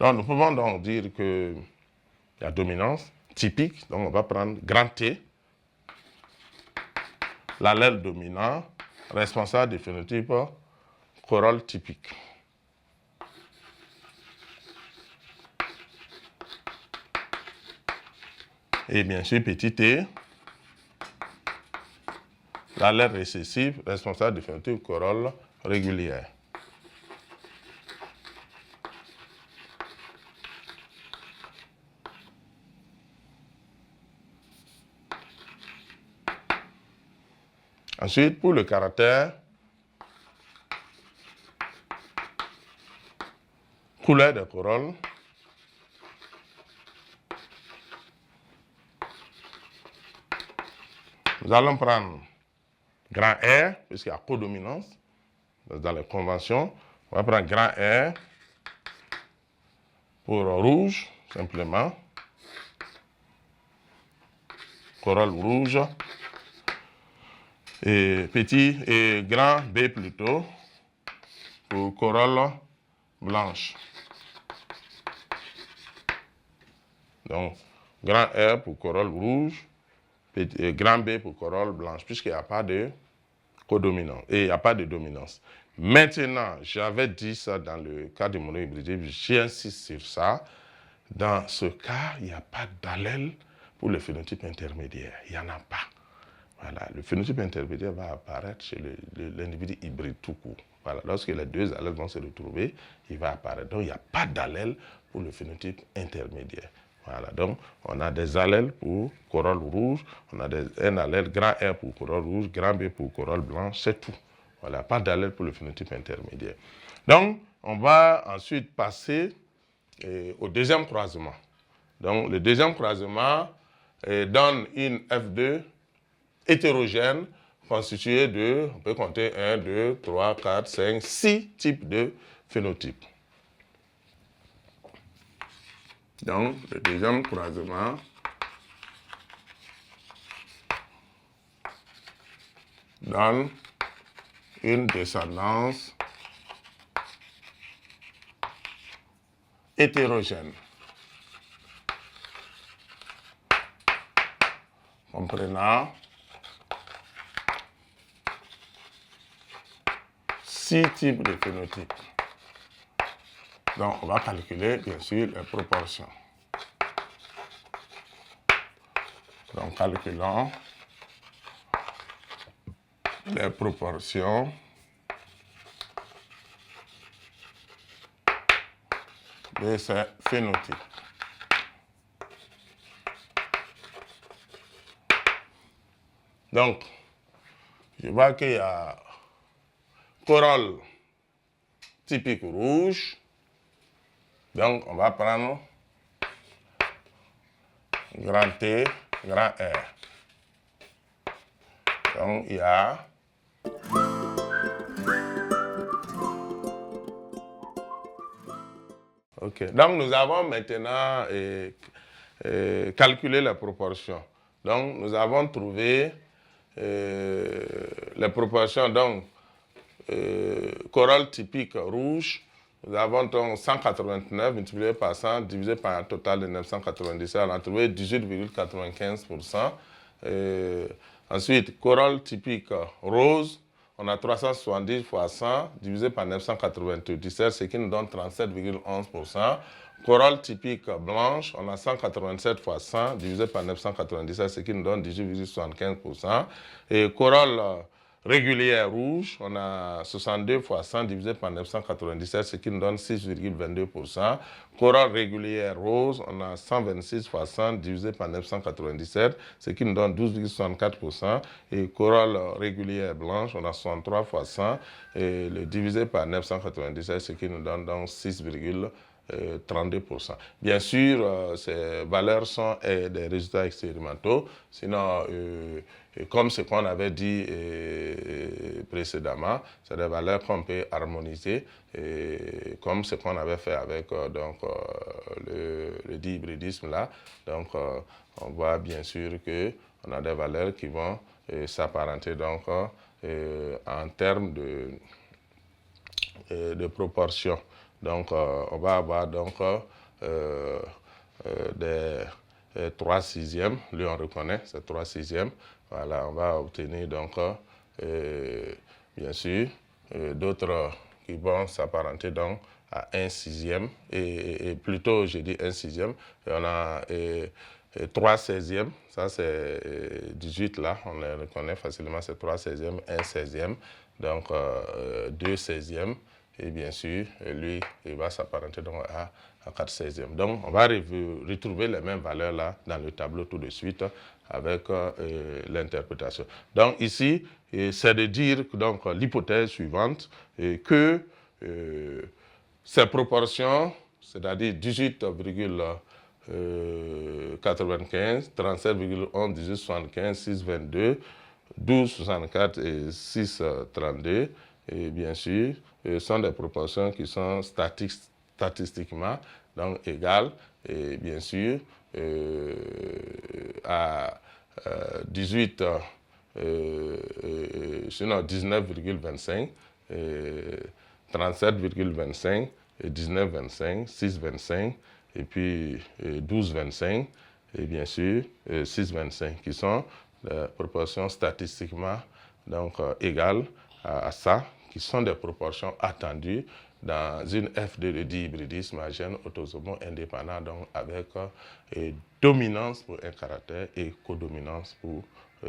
Donc, nous pouvons donc dire que la dominance typique, donc on va prendre grand T, l'allèle dominant responsable du phénotype corolle typique. Et bien sûr, petit t, l'allèle récessif responsable du phénotype corolle régulière. Ensuite, pour le caractère, couleur de corolle, nous allons prendre grand R, puisqu'il y a codominance dans les conventions. On va prendre grand R pour rouge, simplement. Corolle rouge. Et petit et grand B plutôt pour corolle blanche. Donc, grand R pour corolle rouge, et grand B pour corolle blanche, puisqu'il n'y a pas de codominance et il n'y a pas de dominance. Maintenant, j'avais dit ça dans le cas du monohybridisme, j'insiste sur ça. Dans ce cas, il n'y a pas d'allèle pour le phénotype intermédiaire. Il n'y en a pas. Voilà, le phénotype intermédiaire va apparaître chez l'individu hybride tout court. Voilà, lorsque les deux allèles vont se retrouver, il va apparaître. Donc, il n'y a pas d'allèle pour le phénotype intermédiaire. Voilà, donc on a des allèles pour corolle rouge, on a un allèle grand R pour corolle rouge, grand B pour corolle blanche, c'est tout. Voilà, pas d'allèle pour le phénotype intermédiaire. Donc, on va ensuite passer au deuxième croisement. Donc, le deuxième croisement donne une F2 hétérogène constituée de, on peut compter 1, 2, 3, 4, 5, 6 types de phénotypes. Donc, le deuxième croisement donne une descendance hétérogène, comprenant 6 types de phénotypes. Donc, on va calculer, bien sûr, les proportions. Donc, calculons les proportions de ces phénotypes. Donc, je vois qu'il y a corolle typique rouge. Donc, on va prendre grand T, grand R. Donc, il y a OK. Donc, nous avons maintenant calculé les proportions. Donc, nous avons trouvé les proportions. Donc, corolle typique rouge, nous avons donc 189 multiplié par 100 divisé par un total de 997. On a trouvé 18,95%. Ensuite, corolle typique rose, on a 370 fois 100 divisé par 997, ce qui nous donne 37,11%. Corolle typique blanche, on a 187 fois 100 divisé par 997, ce qui nous donne 18,75%. Et corolle régulière rouge, on a 62 fois 100 divisé par 997, ce qui nous donne 6,22%. Corolle régulière rose, on a 126 fois 100 divisé par 997, ce qui nous donne 12,64%. Et corolle régulière blanche, on a 63 fois 100 et le divisé par 997, ce qui nous donne donc 6,32%. Bien sûr, ces valeurs sont des résultats expérimentaux, sinon, comme ce qu'on avait dit précédemment, c'est des valeurs qu'on peut harmoniser, comme ce qu'on avait fait avec le dihybridisme là. Donc, on voit bien sûr qu'on a des valeurs qui vont s'apparenter donc en termes de proportion. Donc, on va avoir donc des 3 sixièmes. Lui, on reconnaît, c'est 3 sixièmes. Voilà, on va obtenir donc, bien sûr, d'autres qui vont s'apparenter donc à 1 sixième. Et plutôt, je dis 1 sixième. Et on a 3 seizièmes. Ça, c'est 18 là. On les reconnaît facilement. C'est 3 seizièmes, 1 seizième. Donc, 2 seizièmes. Et bien sûr, lui, il va s'apparenter donc à 4 seizièmes. Donc, on va retrouver les mêmes valeurs là dans le tableau tout de suite avec l'interprétation. Donc, ici, c'est de dire donc l'hypothèse suivante que ces proportions, c'est-à-dire 18,95, 37,11, 18,75, 6,22, 12,64 et 6,32, et bien sûr, sont des proportions qui sont statistiquement donc égales, et bien sûr, à 18, sinon 19,25, 37,25, 19,25, 6,25, et puis 12,25, et bien sûr 6,25, qui sont des proportions statistiquement donc, égales à ça, qui sont des proportions attendues dans une F2 de dihybridisme à gène autosomo indépendant, donc avec dominance pour un caractère et codominance pour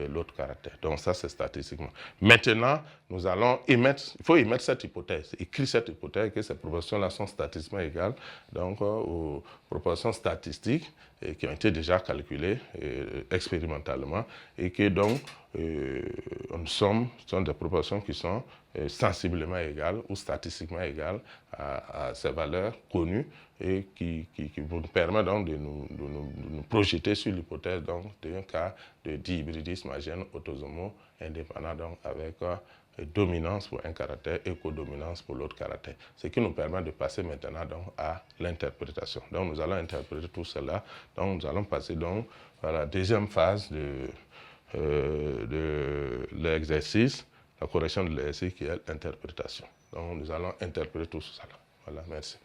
l'autre caractère. Donc ça, c'est statistiquement. Maintenant, nous allons émettre, il faut émettre cette hypothèse, écrire cette hypothèse que ces proportions-là sont statistiquement égales donc, aux proportions statistiques qui ont été déjà calculées expérimentalement et que donc sont des proportions qui sont sensiblement égales ou statistiquement égales à ces valeurs connues et qui nous permettent donc de nous projeter sur l'hypothèse d'un cas de dihybridisme à gène autosomo indépendant donc avec dominance pour un caractère et codominance pour l'autre caractère. Ce qui nous permet de passer maintenant donc à l'interprétation. Donc nous allons interpréter tout cela. Donc nous allons passer donc à la deuxième phase de l'exercice, la correction de l'exercice qui est l'interprétation. Donc nous allons interpréter tout cela. Voilà, merci.